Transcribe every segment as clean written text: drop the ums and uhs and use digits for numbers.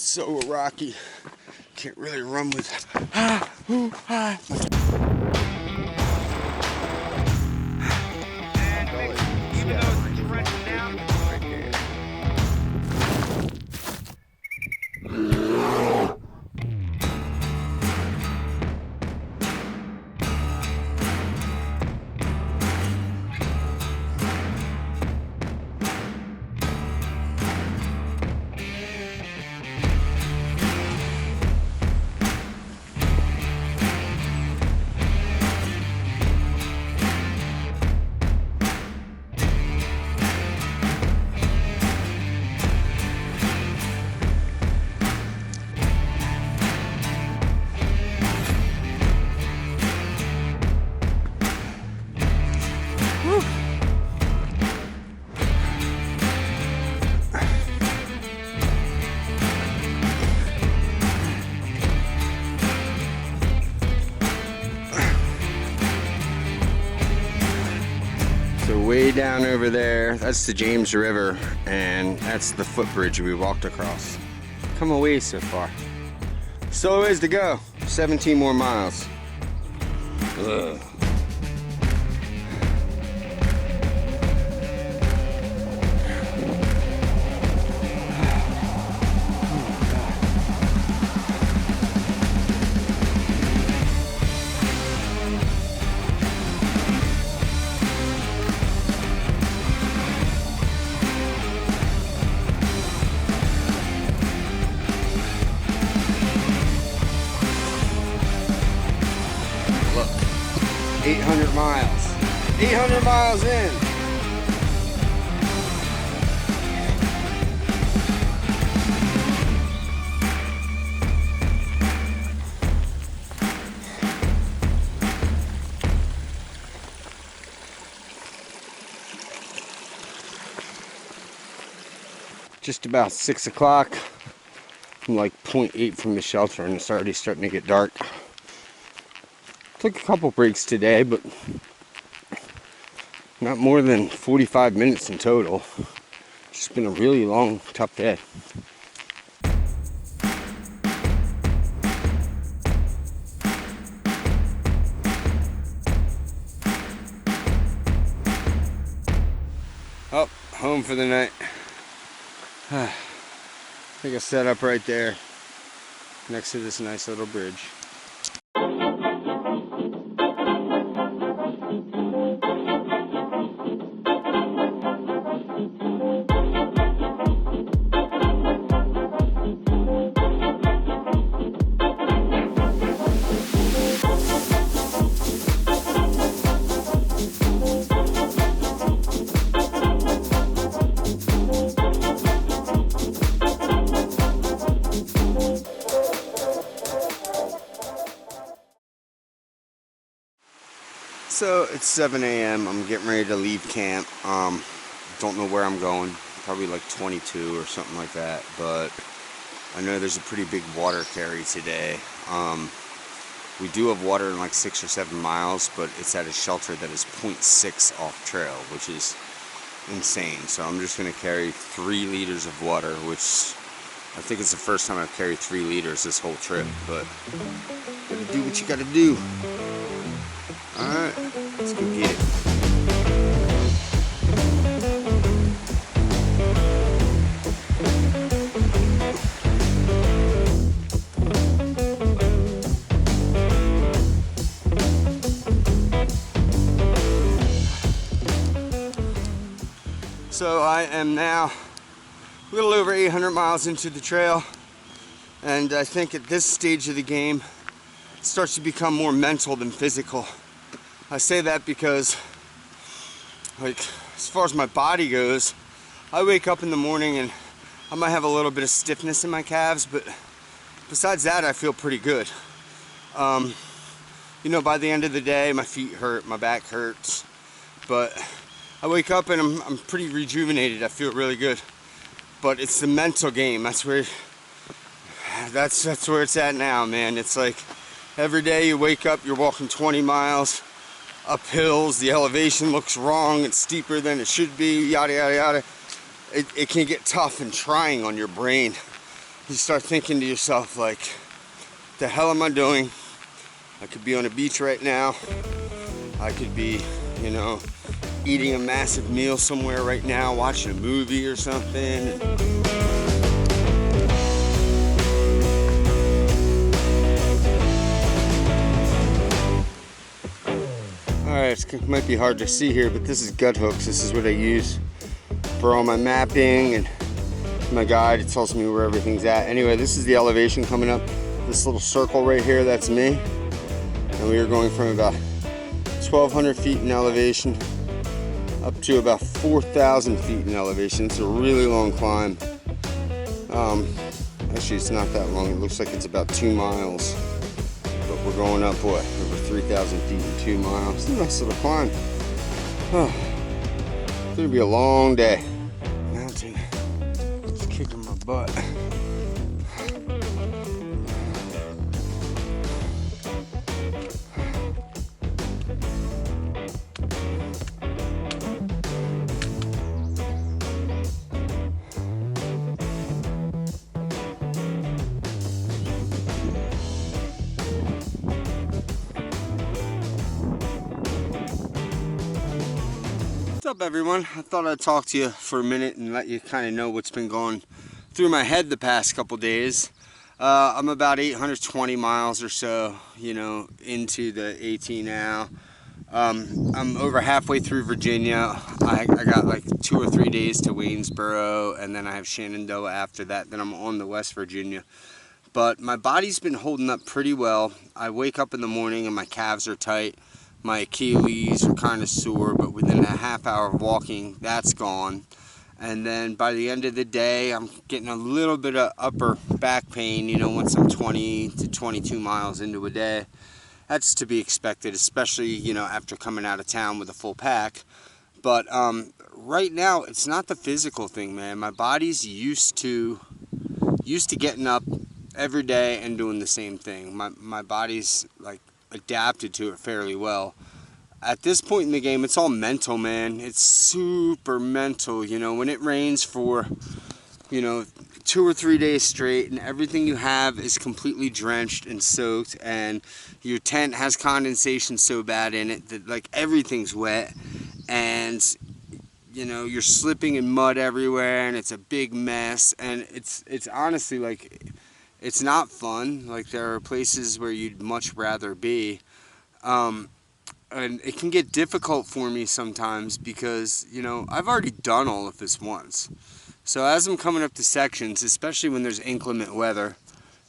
So rocky. Can't really run with way down over there. That's the James River, and that's the footbridge we walked across. Come away so far. Still a ways to go. 17 more miles. Ugh. Look, 800 miles. 800 miles in. Just about 6 o'clock. I'm like 0.8 from the shelter and it's already starting to get dark. Took a couple breaks today, but not more than 45 minutes in total. It's been a really long, tough day. Oh, home for the night. I think I set up right there next to this nice little bridge. So it's 7 a.m. I'm getting ready to leave camp. Don't know where I'm going. Probably like 22 or something like that. But I know there's a pretty big water carry today. We do have water in like 6 or 7 miles, but it's at a shelter that is 0.6 off trail, which is insane. So I'm just going to carry 3 liters of water, which I think it's the first time I've carried 3 liters this whole trip. But gotta do what you gotta do. Alright, let's go get it. So I am now a little over 800 miles into the trail, and I think at this stage of the game it starts to become more mental than physical. I say that because, like, as far as my body goes, I wake up in the morning and I might have a little bit of stiffness in my calves, but besides that, I feel pretty good. You know, by the end of the day, my feet hurt, my back hurts, but I wake up and I'm pretty rejuvenated. I feel really good. But it's the mental game. That's where it's at now, man. It's like every day you wake up, you're walking 20 miles. Up hills, the elevation looks wrong, it's steeper than it should be, yada yada yada. It can get tough and trying on your brain. you start thinking to yourself, like, the hell am I doing? I could be on a beach right now. I could be, you know, eating a massive meal somewhere right now, watching a movie or something. Alright, it might be hard to see here, but this is gut hooks. This is what I use for all my mapping and my guide. It tells me where everything's at. Anyway, this is the elevation coming up. This little circle right here, that's me. And we are going from about 1,200 feet in elevation up to about 4,000 feet in elevation. It's a really long climb. Actually, it's not that long. It looks like it's about 2 miles. But we're going up, what, over 3,000 feet in 2 miles. It's a nice little climb. Oh, it's gonna be a long day. Mountain, it's kicking my butt. What's up, everyone? I thought I'd talk to you for a minute and let you kind of know what's been going through my head the past couple days. I'm about 820 miles or so, you know, into the AT now. I'm over halfway through Virginia. I got like 2 or 3 days to Waynesboro, and then I have Shenandoah after that. Then I'm on to West Virginia. But my body's been holding up pretty well. I wake up in the morning and my calves are tight. My Achilles are kind of sore, but within a half hour of walking, that's gone. And then by the end of the day, I'm getting a little bit of upper back pain, you know, once I'm 20 to 22 miles into a day. That's to be expected, especially, you know, after coming out of town with a full pack. But right now, it's not the physical thing, man. My body's used to getting up every day and doing the same thing. My body's like adapted to it fairly well. At this point in the game, it's all mental, man. It's super mental. You know, when it rains for, you know, 2 or 3 days straight and everything you have is completely drenched and soaked, and your tent has condensation so bad in it that like everything's wet, and you know, you're slipping in mud everywhere, and it's a big mess, and it's honestly like, it's not fun. Like, there are places where you'd much rather be. And it can get difficult for me sometimes because, you know, I've already done all of this once. So as I'm coming up to sections, especially when there's inclement weather,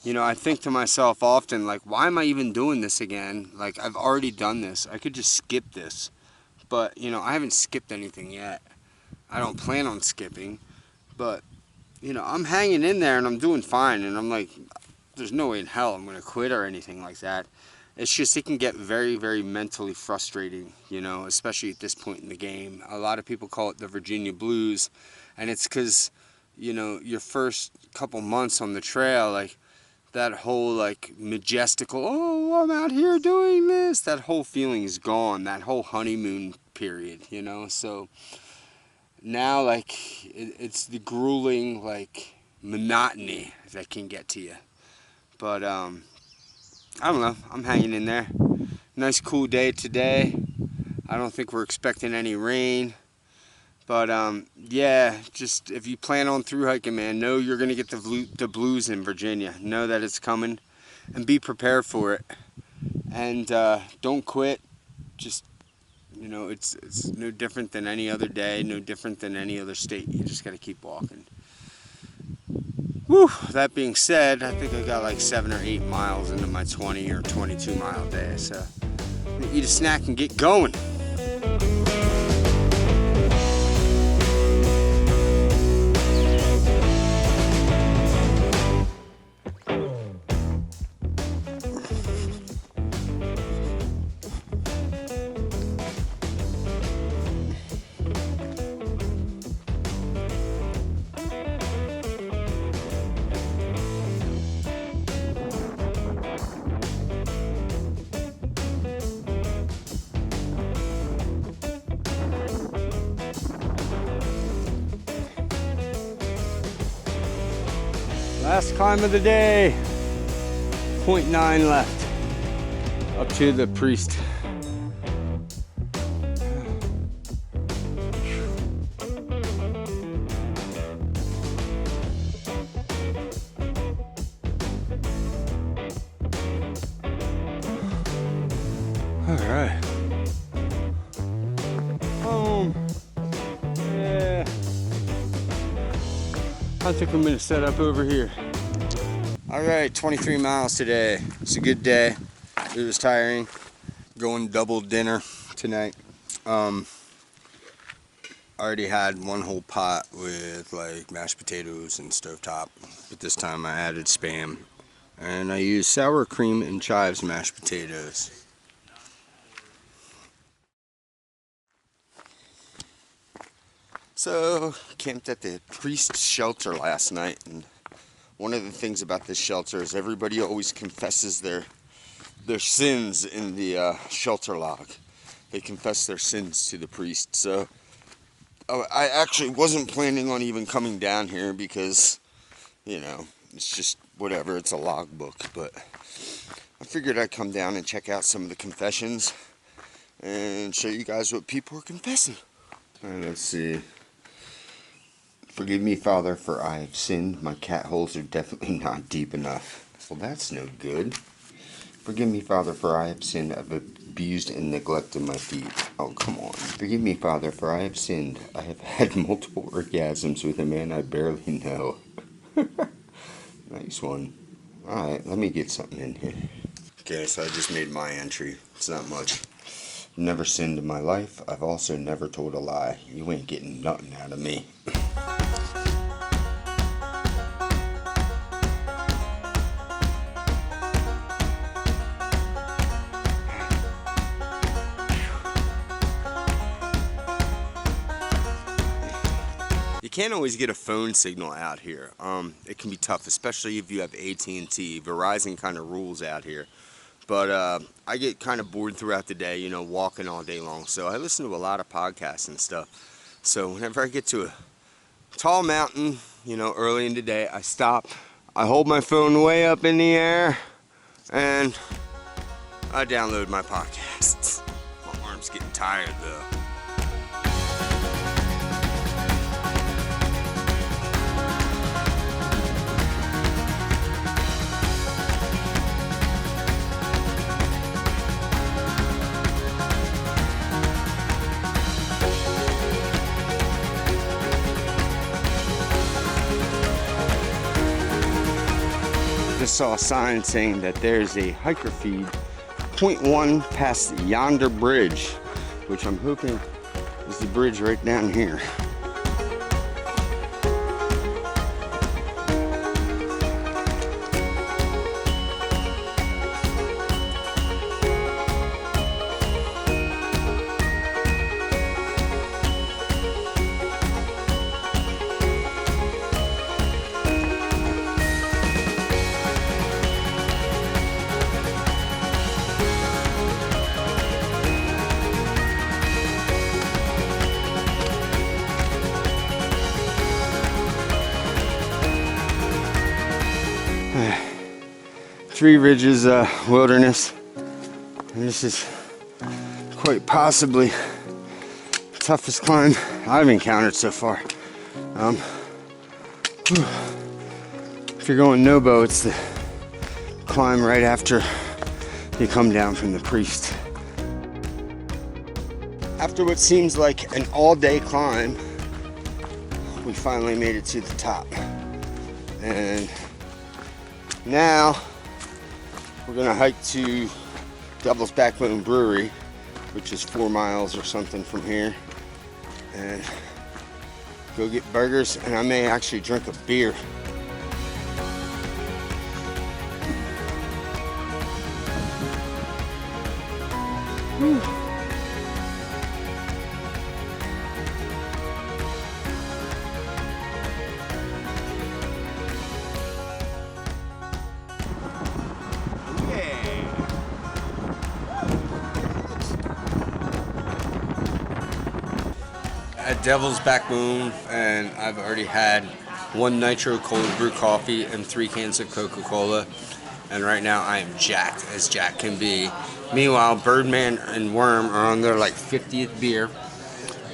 you know, I think to myself often, like, why am I even doing this again? Like, I've already done this. I could just skip this. But, you know, I haven't skipped anything yet. I don't plan on skipping. But, you know, I'm hanging in there and I'm doing fine, and I'm like, there's no way in hell I'm going to quit or anything like that. It's just, it can get very, very mentally frustrating, you know, especially at this point in the game. A lot of people call it the Virginia Blues, and it's because, you know, your first couple months on the trail, like, that whole, like, majestical, oh, I'm out here doing this, that whole feeling is gone, that whole honeymoon period, you know, so now, like, it's the grueling, like, monotony that can get to you. But, I don't know. I'm hanging in there. Nice cool day today. I don't think we're expecting any rain. But, yeah, just if you plan on through hiking, man, know you're going to get the blues in Virginia. Know that it's coming, and be prepared for it. And don't quit. Just, you know, it's no different than any other day, no different than any other state. You just got to keep walking. Whew, that being said, I think I got like 7 or 8 miles into my 20 or 22 mile day, so I'm gonna eat a snack and get going. Last climb of the day. 0.9 left. Up to the priest. Alright. Yeah. I think I'm gonna set up over here. Alright, 23 miles today. It's a good day. It was tiring. Going double dinner tonight. I already had one whole pot with like mashed potatoes and stovetop, but this time I added Spam. And I used sour cream and chives mashed potatoes. So, camped at the priest's shelter last night, and one of the things about this shelter is everybody always confesses their sins in the shelter log. They confess their sins to the priest. So, I actually wasn't planning on even coming down here because, you know, it's just whatever, it's a log book, but I figured I'd come down and check out some of the confessions and show you guys what people are confessing. Alright, let's see. Forgive me, Father, for I have sinned. My cat holes are definitely not deep enough. Well, that's no good. Forgive me, Father, for I have sinned. I've abused and neglected my feet. Oh, come on. Forgive me, Father, for I have sinned. I have had multiple orgasms with a man I barely know. Nice one. Alright, let me get something in here. Okay, so I just made my entry. It's not much. Never sinned in my life. I've also never told a lie. You ain't getting nothing out of me. You can't always get a phone signal out here. It can be tough, especially if you have AT&T. Verizon kind of rules out here. But I get kind of bored throughout the day, you know, walking all day long. So I listen to a lot of podcasts and stuff. So whenever I get to a tall mountain, you know, early in the day, I stop. I hold my phone way up in the air, and I download my podcasts. My arm's getting tired, though. Just saw a sign saying that there's a hiker feed 0.1 past yonder bridge, which I'm hoping is the bridge right down here. Three Ridges Wilderness, and this is quite possibly the toughest climb I've encountered so far. If you're going no-bow, it's the climb right after you come down from the priest. After what seems like an all-day climb, we finally made it to the top, and now we're gonna hike to Devil's Backbone Brewery, which is 4 miles or something from here, and go get burgers, and I may actually drink a beer. Whew. At Devil's Backbone, and I've already had 1 nitro cold brew coffee, and 3 cans of Coca-Cola. And right now I am jacked as Jack can be. Meanwhile, Birdman and Worm are on their like 50th beer.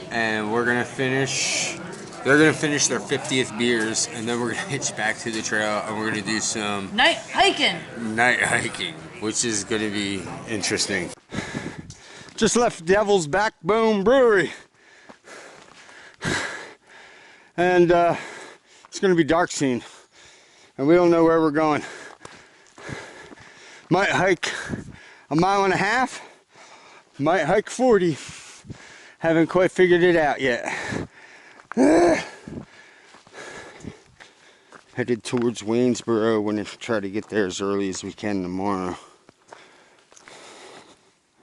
And we're gonna finish, they're gonna finish their 50th beers, and then we're gonna hitch back to the trail and we're gonna do some night hiking, which is gonna be interesting. Just left Devil's Backbone Brewery. And it's gonna be dark scene. And we don't know where we're going. Might hike a mile and a half, might hike 40. Haven't quite figured it out yet. Headed towards Waynesboro. We're gonna try to get there as early as we can tomorrow.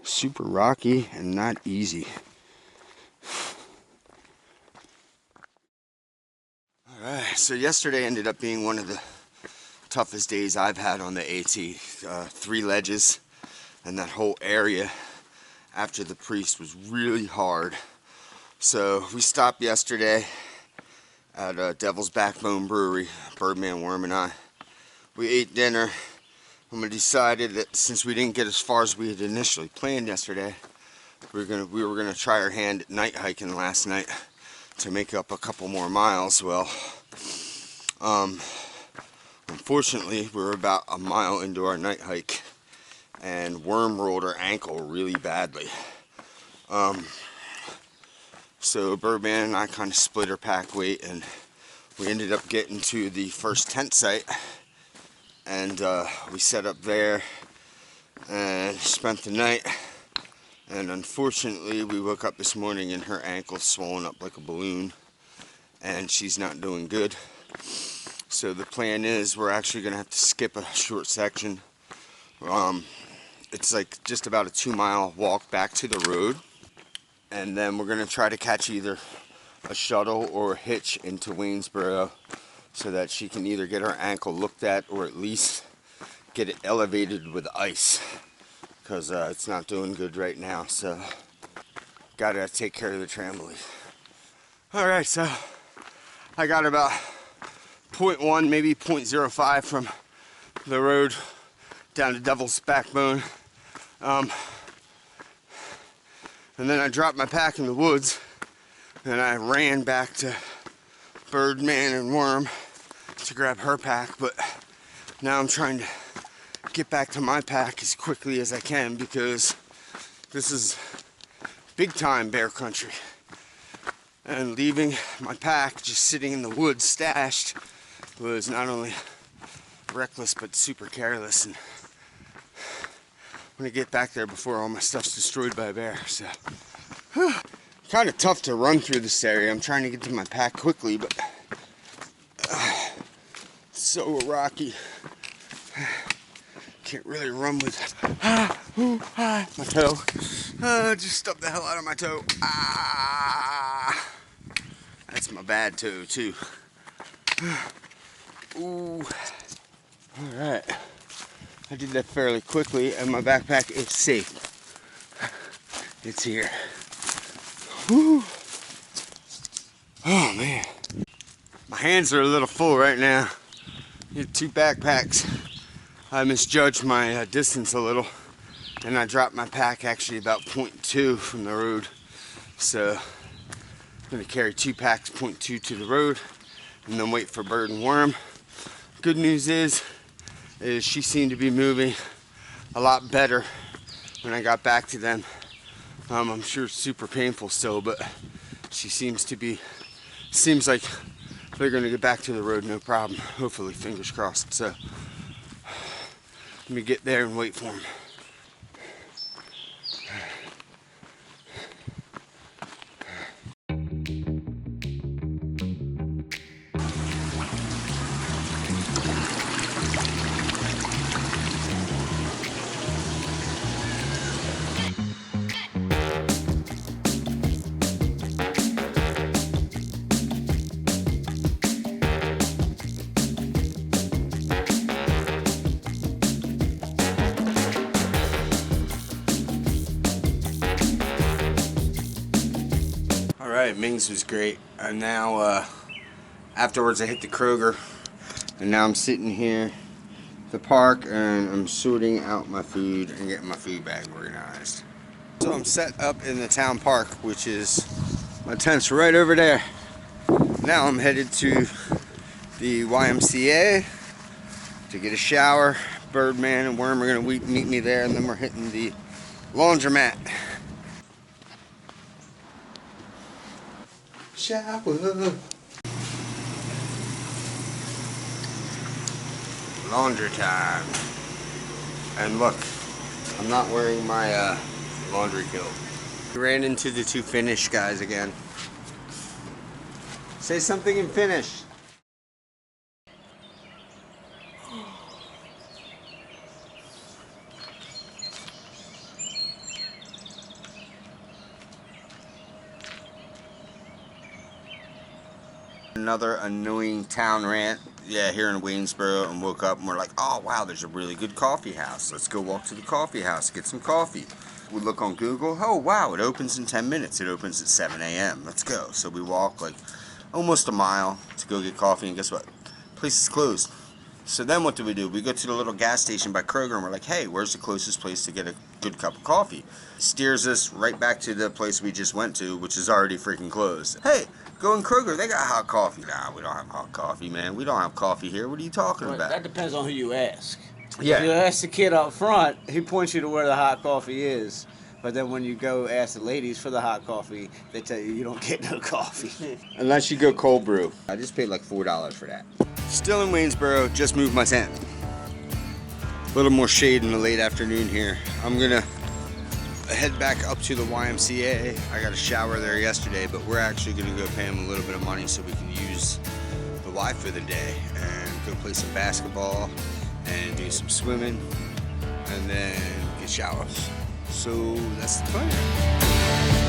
Super rocky and not easy. Alright, so yesterday ended up being one of the toughest days I've had on the AT. 3 ledges, and that whole area after the priest was really hard. So we stopped yesterday at Devil's Backbone Brewery, Birdman, Worm, and I. We ate dinner, and we decided that since we didn't get as far as we had initially planned yesterday, we were gonna try our hand at night hiking last night to make up a couple more miles. Well, unfortunately, we were about a mile into our night hike, and Worm rolled her ankle really badly. So Birdman and I kind of split our pack weight, and we ended up getting to the first tent site, and we set up there and spent the night. And unfortunately, we woke up this morning and her ankle's swollen up like a balloon, and she's not doing good. So the plan is we're actually gonna have to skip a short section. It's like just about a 2-mile walk back to the road, and then we're gonna try to catch either a shuttle or a hitch into Waynesboro so that she can either get her ankle looked at or at least get it elevated with ice, because it's not doing good right now. So gotta take care of the trampoline. All right, so I got about 0.1, maybe 0.05 from the road down to Devil's Backbone. And then I dropped my pack in the woods, and I ran back to Birdman and Worm to grab her pack. But now I'm trying to get back to my pack as quickly as I can, because this is big time bear country. And leaving my pack just sitting in the woods stashed was not only reckless but super careless, and I'm gonna get back there before all my stuff's destroyed by a bear. So kind of tough to run through this area. I'm trying to get to my pack quickly, but it's so rocky. Can't really run with my toe. Just stubbed the hell out of my toe. That's my bad toe too. Ooh. All right. I did that fairly quickly, and my backpack is safe. It's here. Woo. Oh man. My hands are a little full right now. I had 2 backpacks. I misjudged my distance a little, and I dropped my pack actually about 0.2 from the road. So I'm gonna carry 2 packs, 0.2 to the road, and then wait for Bird and Worm. Good news is she seemed to be moving a lot better when I got back to them. I'm sure it's super painful still, but she seems like they're gonna get back to the road no problem. Hopefully, fingers crossed. So let me get there and wait for them. Alright, Mings was great. I'm now Afterwards, I hit the Kroger, and now I'm sitting here at the park, and I'm sorting out my food and getting my food bag organized. So I'm set up in the town park, which is my tent's right over there. Now I'm headed to the YMCA to get a shower. Birdman and Worm are gonna meet me there, and then we're hitting the laundromat. Shower. Laundry time. And look, I'm not wearing my laundry kilt. Ran into the two Finnish guys again. Say something in Finnish. Another annoying town rant. Yeah, here in Waynesboro, and woke up and we're like, oh wow, there's a really good coffee house. Let's go walk to the coffee house, get some coffee. We look on Google. Oh wow, it opens in 10 minutes. It opens at 7 a.m. Let's go. So we walk like almost a mile to go get coffee, and guess what? Place is closed. So then what do? We go to the little gas station by Kroger, and we're like, hey, where's the closest place to get a good cup of coffee? Steers us right back to the place we just went to, which is already freaking closed. Hey, go in Kroger, they got hot coffee. Nah, we don't have hot coffee, man. We don't have coffee here. What are you talking about? That depends on who you ask. Yeah. If you ask the kid up front, he points you to where the hot coffee is. But then when you go ask the ladies for the hot coffee, they tell you you don't get no coffee. Unless you go cold brew. I just paid like $4 for that. Still in Waynesboro, just moved my tent. A little more shade in the late afternoon here. I'm gonna head back up to the YMCA. I got a shower there yesterday, but we're actually gonna go pay them a little bit of money so we can use the Y for the day and go play some basketball and do some swimming and then get showers. So that's the plan.